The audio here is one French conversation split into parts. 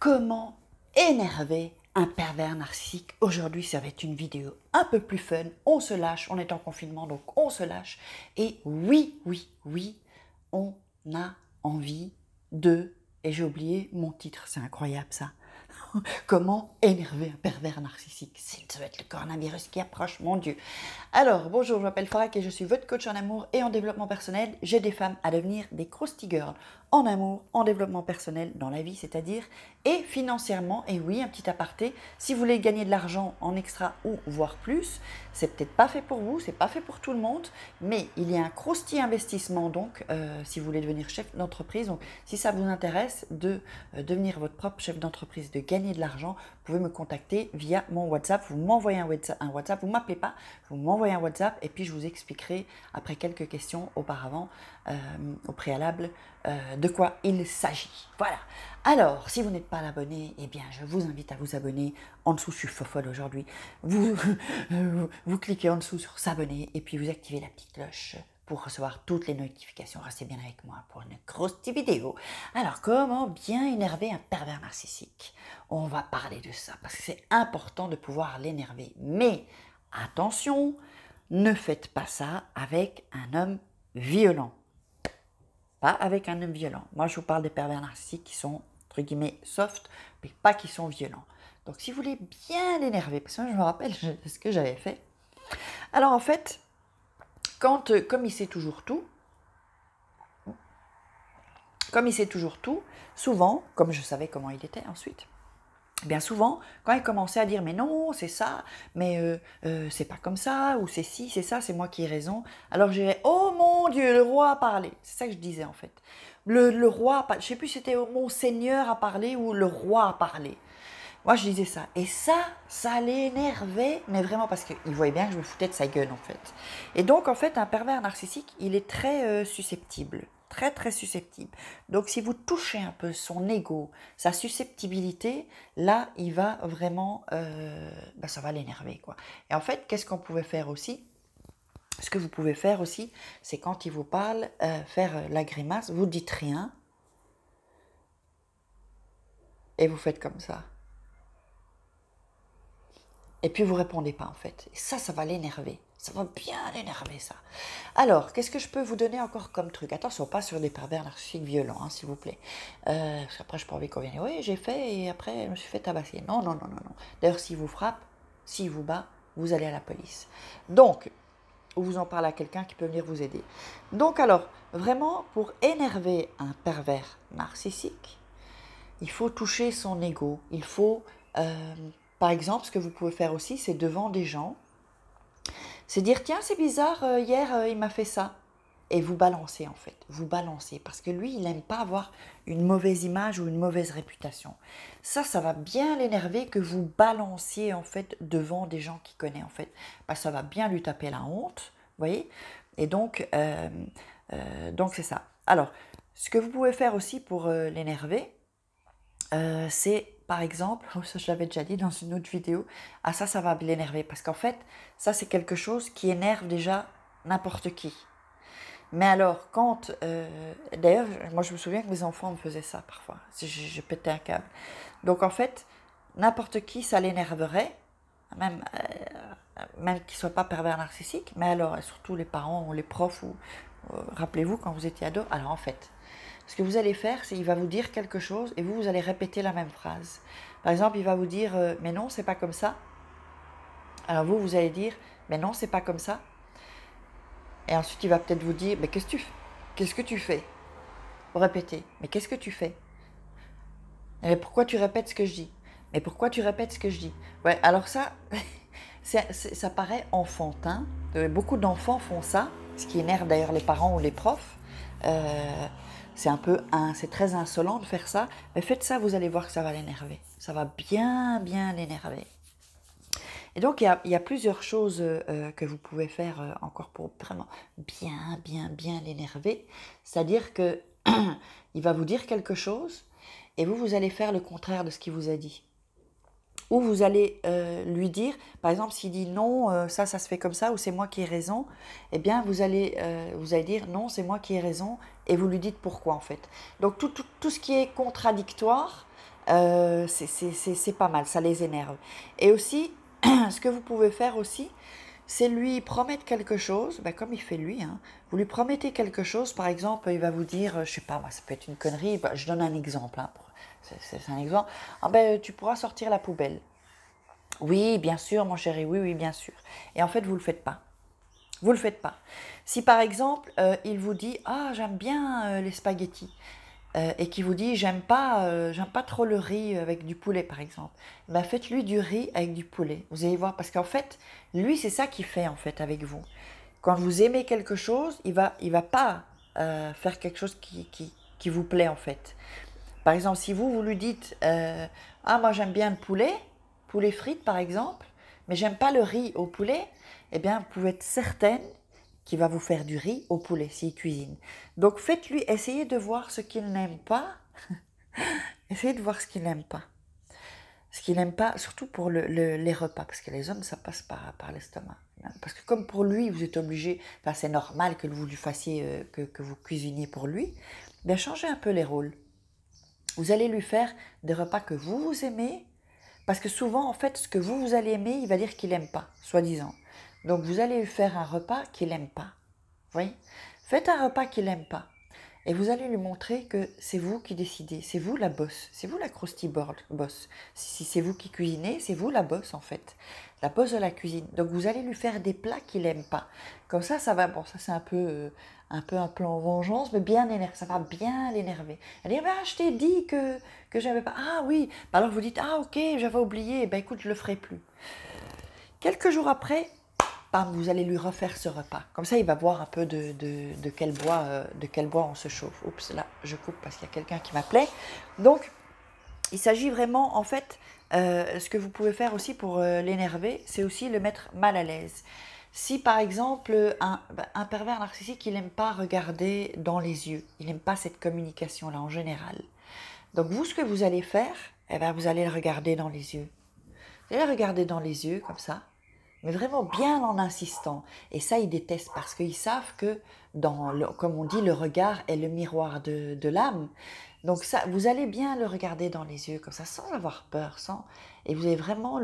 Comment énerver un pervers narcissique? Aujourd'hui, ça va être une vidéo un peu plus fun. On se lâche, on est en confinement, donc on se lâche. Et oui, on a envie de... Et j'ai oublié mon titre, c'est incroyable ça. Comment énerver un pervers narcissique? Ça doit être le coronavirus qui approche, mon Dieu. Alors, bonjour, je m'appelle Farak et je suis votre coach en amour et en développement personnel. J'aide des femmes à devenir des crusty girls en amour, en développement personnel, dans la vie, c'est-à-dire, et financièrement. Et oui, un petit aparté, si vous voulez gagner de l'argent en extra ou voire plus, c'est peut-être pas fait pour vous, c'est pas fait pour tout le monde, mais il y a un crusty investissement, donc, si vous voulez devenir chef d'entreprise, donc si ça vous intéresse de devenir votre propre chef d'entreprise, de gagner de l'argent, vous pouvez me contacter via mon WhatsApp. Vous m'envoyez un WhatsApp, vous ne m'appelez pas, vous m'envoyez un WhatsApp et puis je vous expliquerai après quelques questions auparavant, au préalable, de quoi il s'agit. Voilà. Alors, si vous n'êtes pas abonné, eh bien, je vous invite à vous abonner. En dessous, je suis fofolle aujourd'hui. Vous cliquez en dessous sur s'abonner et puis vous activez la petite cloche pour recevoir toutes les notifications. Restez bien avec moi pour une grosse petite vidéo. Alors, comment bien énerver un pervers narcissique? On va parler de ça parce que c'est important de pouvoir l'énerver. Mais attention, ne faites pas ça avec un homme violent. Pas avec un homme violent. Moi, je vous parle des pervers narcissiques qui sont, entre guillemets, soft, mais pas qui sont violents. Donc, si vous voulez bien l'énerver, parce que je me rappelle ce que j'avais fait. Alors, en fait, comme il sait toujours tout, souvent, comme je savais comment il était ensuite, bien souvent, quand il commençait à dire « mais non, c'est ça, mais c'est pas comme ça, ou c'est ci, c'est ça, c'est moi qui ai raison », alors je dirais « oh mon Dieu, le roi a parlé ». C'est ça que je disais en fait. Le roi a parlé, je sais plus si c'était « mon Seigneur a parlé » ou « le roi a parlé ». Moi, je disais ça. Et ça l'énervait, mais vraiment parce qu'il voyait bien que je me foutais de sa gueule, en fait. Et donc, en fait, un pervers narcissique, il est très susceptible. Très, très susceptible. Donc, si vous touchez un peu son ego, sa susceptibilité, là, il va vraiment... ça va l'énerver, quoi. Et en fait, qu'est-ce qu'on pouvait faire aussi? Ce que vous pouvez faire aussi, c'est quand il vous parle, faire la grimace, vous dites rien, et vous faites comme ça. Et puis vous répondez pas en fait. Et ça va l'énerver. Ça va bien l'énerver ça. Alors, qu'est-ce que je peux vous donner encore comme truc? Attention, pas sur des pervers narcissiques violents, hein, s'il vous plaît. Parce qu'après, je n'ai pas envie qu'on vienne. Oui, j'ai fait et après, je me suis fait tabasser. Non. D'ailleurs, s'il vous frappe, s'il vous bat, vous allez à la police. Donc, ou vous en parlez à quelqu'un qui peut venir vous aider. Donc alors, vraiment, pour énerver un pervers narcissique, il faut toucher son ego. Il faut... par exemple, ce que vous pouvez faire aussi, c'est devant des gens, c'est dire, tiens, c'est bizarre, hier, il m'a fait ça. Et vous balancez, en fait. Vous balancez. Parce que lui, il n'aime pas avoir une mauvaise image ou une mauvaise réputation. Ça va bien l'énerver que vous balanciez, en fait, devant des gens qu'il connaît, en fait. Parce que ça va bien lui taper la honte, vous voyez. Et donc c'est ça. Alors, ce que vous pouvez faire aussi pour l'énerver, c'est par exemple, ça je l'avais déjà dit dans une autre vidéo, ça va l'énerver parce qu'en fait, ça c'est quelque chose qui énerve déjà n'importe qui. Mais alors, d'ailleurs, moi je me souviens que mes enfants me faisaient ça parfois, si je pétais un câble. Donc en fait, n'importe qui, ça l'énerverait, même qu'il ne soit pas pervers narcissique, mais alors, surtout les parents ou les profs, rappelez-vous quand vous étiez ado, alors en fait, ce que vous allez faire, c'est qu'il va vous dire quelque chose et vous allez répéter la même phrase. Par exemple, il va vous dire « mais non, c'est pas comme ça ». Alors vous allez dire « mais non, c'est pas comme ça ». Et ensuite, il va peut-être vous dire « mais qu'est-ce que tu fais ?» Vous répétez « mais qu'est-ce que tu fais ?» Mais pourquoi tu répètes ce que je dis? Mais pourquoi tu répètes ce que je dis? Ouais, alors ça, ça paraît enfantin. Beaucoup d'enfants font ça, ce qui énerve d'ailleurs les parents ou les profs. C'est très insolent de faire ça, mais faites ça, vous allez voir que ça va l'énerver. Ça va bien l'énerver. Et donc, il y a plusieurs choses que vous pouvez faire encore pour vraiment bien l'énerver. C'est-à-dire que il va vous dire quelque chose et vous allez faire le contraire de ce qu'il vous a dit. Ou vous allez lui dire, par exemple, s'il dit non, ça se fait comme ça, ou c'est moi qui ai raison, eh bien, vous allez dire non, c'est moi qui ai raison, et vous lui dites pourquoi en fait. Donc, tout ce qui est contradictoire, C'est pas mal, ça les énerve. Et aussi, ce que vous pouvez faire aussi, c'est lui promettre quelque chose, ben comme il fait lui, hein. Vous lui promettez quelque chose, par exemple, il va vous dire, je sais pas, moi, ça peut être une connerie, ben, je donne un exemple, hein, c'est un exemple, ah ben, tu pourras sortir la poubelle. Oui, bien sûr, mon chéri, oui, oui, bien sûr. Et en fait, vous le faites pas. Vous le faites pas. Si par exemple, il vous dit, ah, j'aime bien les spaghettis, et qui vous dit j'aime pas trop le riz avec du poulet par exemple, ben faites-lui du riz avec du poulet. Vous allez voir parce qu'en fait, lui c'est ça qu'il fait en fait avec vous. Quand vous aimez quelque chose, il va pas faire quelque chose qui vous plaît en fait. Par exemple, si vous lui dites ah moi j'aime bien le poulet frites par exemple, mais j'aime pas le riz au poulet, eh bien vous pouvez être certaine qu'il va vous faire du riz au poulet s'il cuisine. Donc faites-lui essayer de voir ce qu'il n'aime pas. Essayez de voir ce qu'il n'aime pas. Ce qu'il n'aime pas, surtout pour les repas, parce que les hommes, ça passe par l'estomac. Parce que comme pour lui, vous êtes obligé, enfin c'est normal que vous lui fassiez, que vous cuisiniez pour lui, bien changez un peu les rôles. Vous allez lui faire des repas que vous aimez, parce que souvent, en fait, ce que vous allez aimer, il va dire qu'il n'aime pas, soi-disant. Donc vous allez lui faire un repas qu'il n'aime pas. Vous voyez? Faites un repas qu'il n'aime pas. Et vous allez lui montrer que c'est vous qui décidez, c'est vous la boss, c'est vous la crusty boss. Si c'est vous qui cuisinez, c'est vous la boss en fait, la boss de la cuisine. Donc vous allez lui faire des plats qu'il n'aime pas. Comme ça va, bon ça c'est un peu un plan vengeance, mais bien énervé, ça va bien l'énerver. Elle dit, ah, je t'ai dit que j'avais pas, ah oui, alors vous dites, ah ok, j'avais oublié, ben écoute, je le ferai plus. Quelques jours après, bam, vous allez lui refaire ce repas. Comme ça, il va voir un peu de quel bois on se chauffe. Oups, là, je coupe parce qu'il y a quelqu'un qui m'appelait. Donc, il s'agit vraiment, en fait, ce que vous pouvez faire aussi pour l'énerver, c'est aussi le mettre mal à l'aise. Si, par exemple, un pervers narcissique, il n'aime pas regarder dans les yeux, il n'aime pas cette communication-là en général. Donc, vous, ce que vous allez faire, eh ben, vous allez le regarder dans les yeux. Vous allez le regarder dans les yeux, comme ça, mais vraiment bien en insistant. Et ça, ils détestent parce qu'ils savent que, comme on dit, le regard est le miroir de l'âme. Donc ça, vous allez bien le regarder dans les yeux comme ça, sans avoir peur, et vous allez vraiment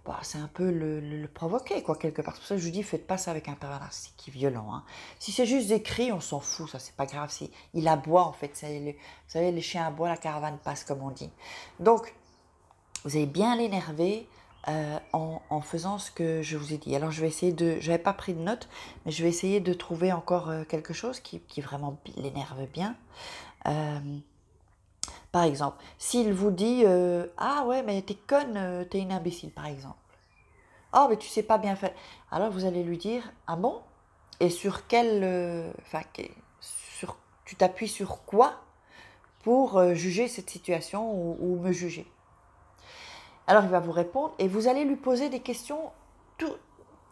bah, c'est un peu le provoquer, quoi, quelque part. C'est pour ça que je vous dis, faites pas ça avec un pervers narcissique qui est violent, hein. Si c'est juste des cris, on s'en fout, ça, c'est pas grave. Si il aboie, en fait, vous savez, les chiens aboient, la caravane passe, comme on dit. Donc, vous allez bien l'énerver en faisant ce que je vous ai dit. Alors je vais essayer j'avais pas pris de notes, mais je vais essayer de trouver encore quelque chose qui vraiment l'énerve bien. Euh, Par exemple, s'il vous dit ah ouais mais t'es conne, t'es une imbécile par exemple. Oh mais tu sais pas bien faire. Alors vous allez lui dire ah bon? Et sur tu t'appuies sur quoi pour juger cette situation ou me juger? Alors il va vous répondre et vous allez lui poser des questions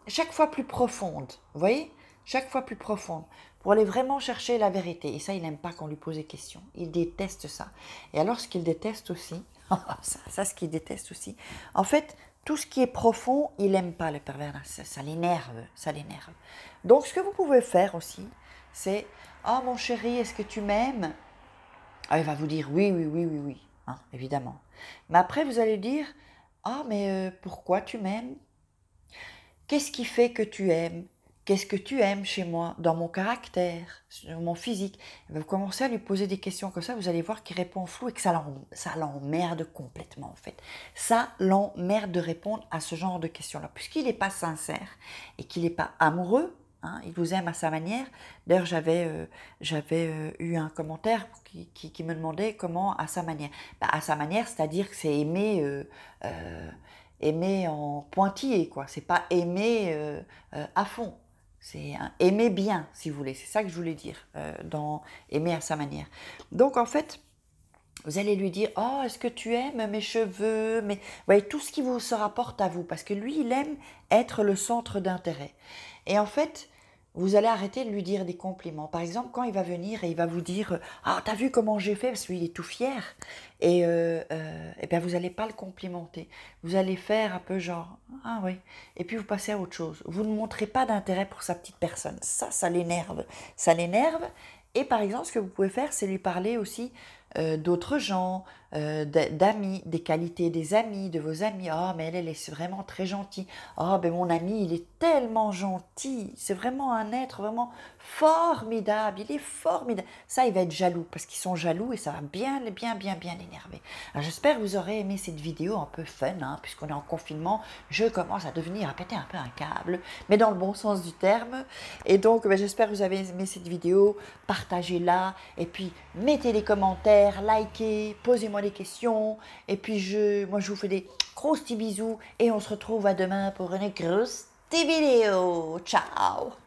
chaque fois plus profondes. Vous voyez? Chaque fois plus profondes. Pour aller vraiment chercher la vérité. Et ça, il n'aime pas qu'on lui pose des questions. Il déteste ça. Et alors ce qu'il déteste aussi, ce qu'il déteste aussi, en fait, tout ce qui est profond, il n'aime pas le pervers. Ça l'énerve, ça l'énerve. Donc ce que vous pouvez faire aussi, c'est « Oh mon chéri, est-ce que tu m'aimes ?» Ah, il va vous dire oui, oui, oui, oui, oui, hein, évidemment. Mais après, vous allez dire ah, mais pourquoi tu m'aimes? Qu'est-ce qui fait que tu aimes? Qu'est-ce que tu aimes chez moi, dans mon caractère, sur mon physique? Vous commencez à lui poser des questions comme ça, vous allez voir qu'il répond flou et que ça l'emmerde complètement en fait. Ça l'emmerde de répondre à ce genre de questions-là, puisqu'il n'est pas sincère et qu'il n'est pas amoureux. Hein, il vous aime à sa manière. D'ailleurs, j'avais eu un commentaire qui me demandait comment à sa manière. Bah, à sa manière, c'est-à-dire que c'est aimer en pointillé, quoi. C'est pas aimer à fond. C'est aimer bien, si vous voulez. C'est ça que je voulais dire, dans aimer à sa manière. Donc, en fait, vous allez lui dire « Oh, est-ce que tu aimes mes cheveux ?» Mais vous voyez, tout ce qui vous se rapporte à vous. Parce que lui, il aime être le centre d'intérêt. Et en fait, vous allez arrêter de lui dire des compliments. Par exemple, quand il va venir et il va vous dire « Ah, t'as vu comment j'ai fait ?» Parce qu'il est tout fier. Et bien, vous n'allez pas le complimenter. Vous allez faire un peu genre « Ah oui ». Et puis, vous passez à autre chose. Vous ne montrez pas d'intérêt pour sa petite personne. Ça l'énerve. Ça l'énerve. Et par exemple, ce que vous pouvez faire, c'est lui parler aussi d'autres gens, d'amis, des qualités des amis, de vos amis. Ah, mais elle est vraiment très gentille. Ah, ben mon ami, il est tellement gentil. C'est vraiment un être vraiment formidable. Il est formidable. Ça, il va être jaloux parce qu'ils sont jaloux et ça va bien l'énerver. Alors, j'espère que vous aurez aimé cette vidéo un peu fun, hein, puisqu'on est en confinement. Je commence à devenir, à péter un peu un câble, mais dans le bon sens du terme. Et donc, ben, j'espère que vous avez aimé cette vidéo. Partagez-la et puis mettez des commentaires, likez, posez-moi des questions. Et puis, moi, je vous fais des gros petits bisous et on se retrouve à demain pour une grosse vidéo. Ciao!